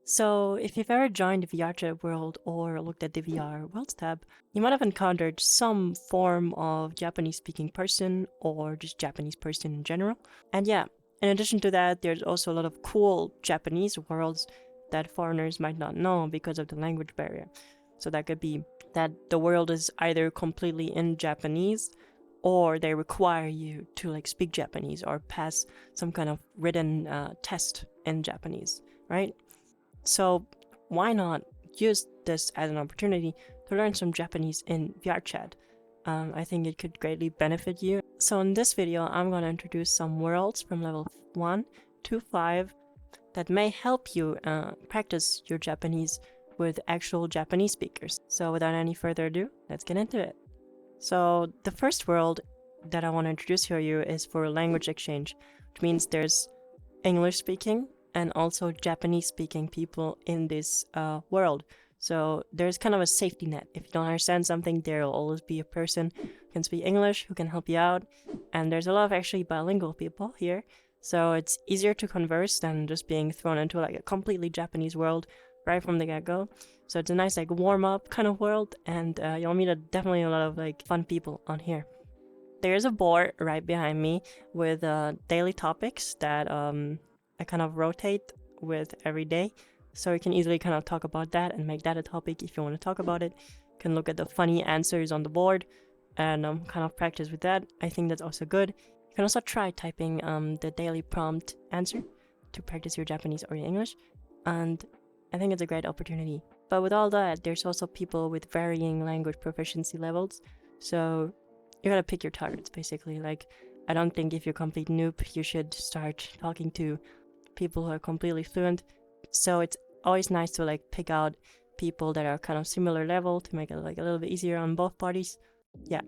So, if you've ever joined the VRChat world or looked at the VR Worlds tab, you might have encountered some form of Japanese speaking person or just Japanese person in general. And yeah, in addition to that, there's also a lot of cool Japanese worlds that foreigners might not know because of the language barrier. So, that could be that the world is either completely in Japanese or they require you to speak Japanese or pass some kind of written test in Japanese, right? So why not use this as an opportunity to learn some Japanese in VRChat? I think it could greatly benefit you. So in this video, I'm going to introduce some worlds from level 1 to 5 that may help you practice your Japanese with actual Japanese speakers. So without any further ado, let's get into it. So the first world that I want to introduce to you is for language exchange, which means there's English speaking and also Japanese speaking people in this world. So there's kind of a safety net. If you don't understand something, there will always be a person who can speak English who can help you out. And there's a lot of actually bilingual people here. So it's easier to converse than just being thrown into a completely Japanese world right from the get-go. So it's a nice warm-up kind of world, and you'll meet definitely a lot of fun people on here. There's a board right behind me with daily topics that I kind of rotate with every day. So you can easily kind of talk about that and make that a topic if you want to talk about it. You can look at the funny answers on the board and kind of practice with that. I think that's also good. You can also try typing the daily prompt answer to practice your Japanese or your English. And I think it's a great opportunity. But with all that, there's also people with varying language proficiency levels. So you gotta pick your targets, basically. I don't think if you're a complete noob, you should start talking to people who are completely fluent. So it's always nice to pick out people that are kind of similar level to make it a little bit easier on both parties. Yeah,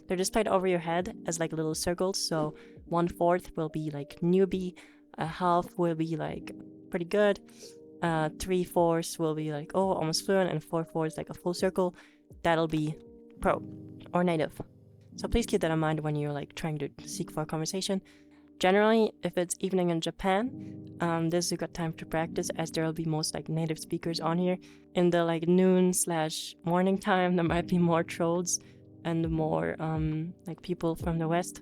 they're displayed over your head as little circles. So 1/4 will be newbie, a half will be pretty good, 3/4 will be almost fluent, and 4/4 a full circle. That'll be pro or native. So please keep that in mind when you're trying to seek for a conversation. Generally, if it's evening in Japan, this is a good time to practice, as there will be most native speakers on here. In the noon/morning time, there might be more trolls and more people from the West,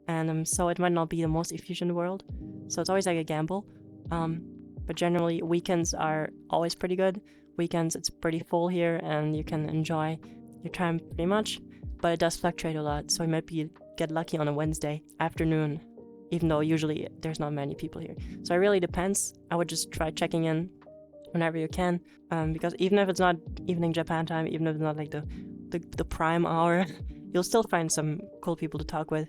and so it might not be the most efficient world. So it's always a gamble. But generally, weekends are always pretty good. Weekends, it's pretty full here, and you can enjoy your time pretty much. But it does fluctuate a lot, so you might get lucky on a Wednesday afternoon, even though usually there's not many people here. So it really depends. I would just try checking in whenever you can, because even if it's not evening Japan time, even if it's not the prime hour, you'll still find some cool people to talk with.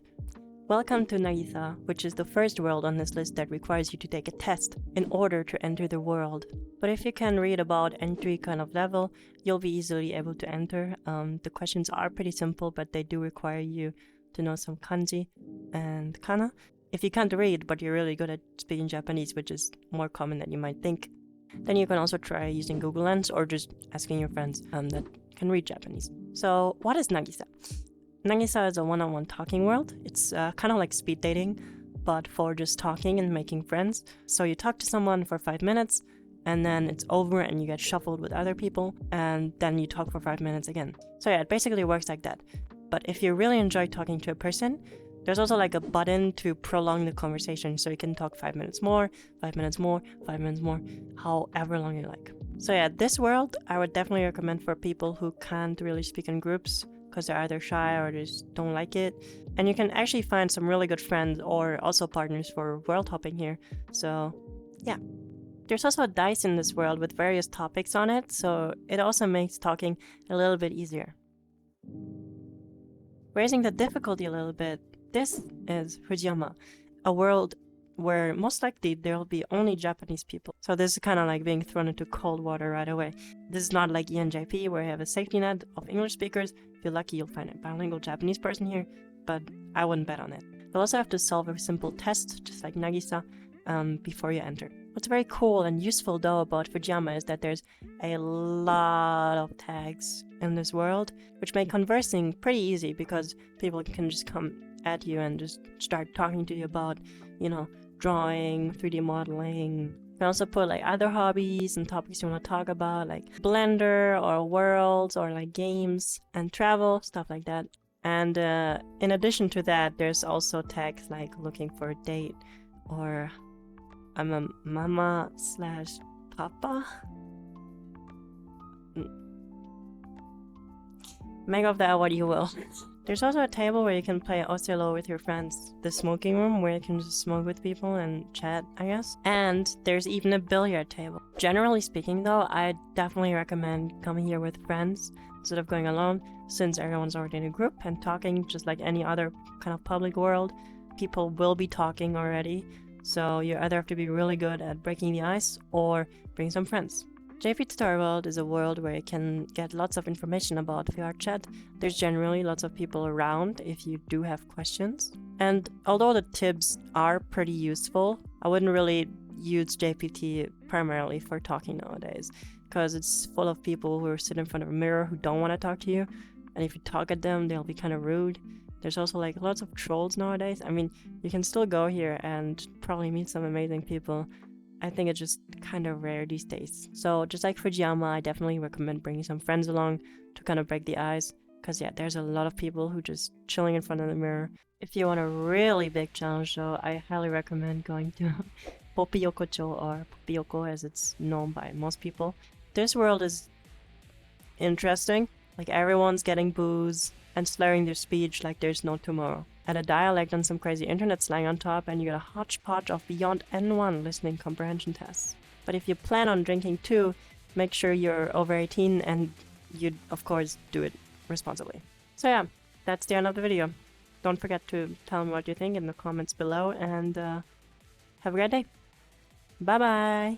Welcome to Nagisa, which is the first world on this list that requires you to take a test in order to enter the world. But if you can read about entry kind of level, you'll be easily able to enter. The questions are pretty simple, but they do require you to know some kanji and kana. If you can't read, but you're really good at speaking Japanese, which is more common than you might think, then you can also try using Google Lens or just asking your friends that can read Japanese. So what is Nagisa? Nagisa is a one-on-one talking world. It's kind of like speed dating, but for just talking and making friends. So you talk to someone for 5 minutes, and then it's over and you get shuffled with other people, and then you talk for 5 minutes again. So yeah, it basically works like that. But if you really enjoy talking to a person, there's also a button to prolong the conversation, so you can talk 5 minutes more, 5 minutes more, 5 minutes more, however long you like. So yeah, this world I would definitely recommend for people who can't really speak in groups, because they're either shy or just don't like it. And you can actually find some really good friends or also partners for world hopping here. So yeah. There's also a dice in this world with various topics on it, so it also makes talking a little bit easier. Raising the difficulty a little bit, this is Fujiyama, a world where most likely there will be only Japanese people. So this is kind of being thrown into cold water right away. This is not like ENJP, where you have a safety net of English speakers. If you're lucky, you'll find a bilingual Japanese person here, but I wouldn't bet on it. You'll also have to solve a simple test, just like Nagisa, before you enter. What's very cool and useful though about Fujiyama is that there's a lot of tags in this world, which make conversing pretty easy because people can just come at you and just start talking to you about, drawing, 3D modeling, You can also put like other hobbies and topics you want to talk about, like Blender or worlds or like games and travel, stuff like that. And in addition to that, there's also tags like looking for a date or I'm a mama / papa. Make of that what you will. There's also a table where you can play Othello with your friends. The smoking room where you can just smoke with people and chat, I guess. And there's even a billiard table. Generally speaking though, I definitely recommend coming here with friends instead of going alone, since everyone's already in a group and talking just like any other kind of public world. People will be talking already, so you either have to be really good at breaking the ice or bring some friends. JP Star World is a world where you can get lots of information about VRChat. There's generally lots of people around if you do have questions. And although the tips are pretty useful, I wouldn't really use JPT primarily for talking nowadays, because it's full of people who sit in front of a mirror who don't want to talk to you, and if you talk at them, they'll be kind of rude. There's also like lots of trolls nowadays. I mean, you can still go here and probably meet some amazing people. I think it's just kind of rare these days. So just like Fujiyama, I definitely recommend bringing some friends along to kind of break the ice. Because yeah, there's a lot of people who just chilling in front of the mirror. If you want a really big challenge though, I highly recommend going to Popiyoko or Popiyoko as it's known by most people. This world is interesting. Like everyone's getting booze and slurring their speech like there's no tomorrow. Add a dialect and some crazy internet slang on top and you get a hodgepodge of beyond N1 listening comprehension tests. But if you plan on drinking too, make sure you're over 18 and you, of course, do it responsibly. So yeah, that's the end of the video. Don't forget to tell me what you think in the comments below and have a great day. Bye bye!